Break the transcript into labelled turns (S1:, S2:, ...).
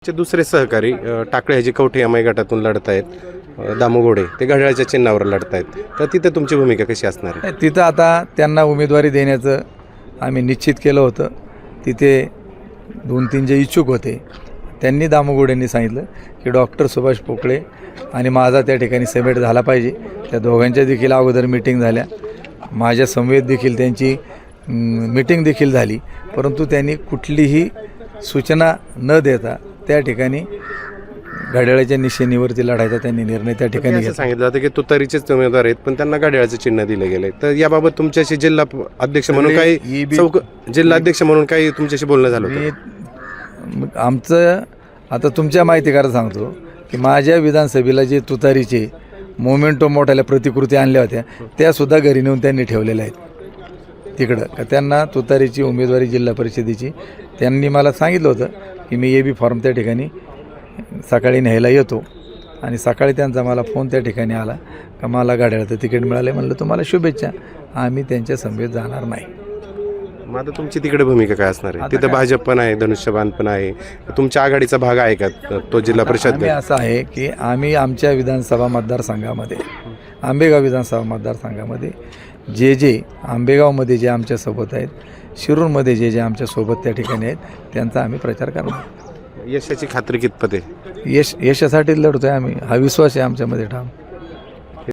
S1: चे दुसरे सहकारी टाकळे ह्याची कवठे एम आय गटातून लढत आहेत. दामू घोडे ते घड्याळाच्या चिन्हावर लढत आहेत. तर तिथे तुमची भूमिका कशी असणार आहे?
S2: तिथं आता त्यांना उमेदवारी देण्याचं आम्ही निश्चित केलं होतं. तिथे 2-3 जे इच्छुक होते त्यांनी दामू घोडेंनी सांगितलं की डॉक्टर सुभाष पोकळे आणि माझा त्या ठिकाणी समेट झाला पाहिजे. त्या दोघांच्या देखील अगोदर मिटिंग झाल्या, माझ्या समवेत देखील त्यांची मिटिंग देखील झाली, परंतु त्यांनी कुठलीही सूचना न देता त्या ठिकाणी घड्याळाच्या निशाणीवरती लढायचा त्यांनी निर्णय त्या ठिकाणी
S1: असं
S2: घेतला.
S1: सांगितलं जातं की तुतारीचेच उमेदवार आहेत पण त्यांना घड्याळाचं चिन्ह दिलं गेलंय. तर याबाबत तुमच्याशी जिल्हा अध्यक्ष म्हणून काही जिल्हा अध्यक्ष म्हणून काही तुमच्याशी बोलणं झालं होतं?
S2: आमचं आता तुमच्या माहितीकरता सांगतो की माझ्या विधानसभेला जे तुतारीचे मोमेंटो मोठ्याल्या प्रतिकृती आणल्या होत्या त्यासुद्धा घरी नेऊन त्यांनी ठेवलेल्या आहेत तिकडं. का त्यांना तुतारीची उमेदवारी जिल्हा परिषदेची त्यांनी मला सांगितलं होतं की मी AB फॉर्म त्या ठिकाणी सकाळी न्यायला येतो आणि सकाळी त्यांचा मला फोन त्या ठिकाणी आला का मला गाड्याचं तिकीट मिळाले. म्हणलं तुम्हाला शुभेच्छा, आम्ही त्यांच्या समवेत जाणार नाही.
S1: मग आता तुमची तिकडे भूमिका काय असणार आहे?
S2: आता
S1: तिथं
S2: काय?
S1: भाजप पण आहे, धनुष्यबाण पण आहे, तुमच्या आघाडीचा भाग आहे का तो जिल्हा परिषद?
S2: आम्ही असं आहे की आम्ही आमच्या विधानसभा मतदारसंघामध्ये आंबेगाव विधानसभा मतदारसंघामध्ये जे आंबेगावमध्ये जे आमच्यासोबत आहेत, शिरूरमध्ये जे आमच्यासोबत त्या ठिकाणी आहेत त्यांचा आम्ही प्रचार करणार.
S1: यशाची खात्री कितपत आहे?
S2: यशासाठी लढतोय आम्ही, हा विश्वास आहे आमच्यामध्ये ठाम.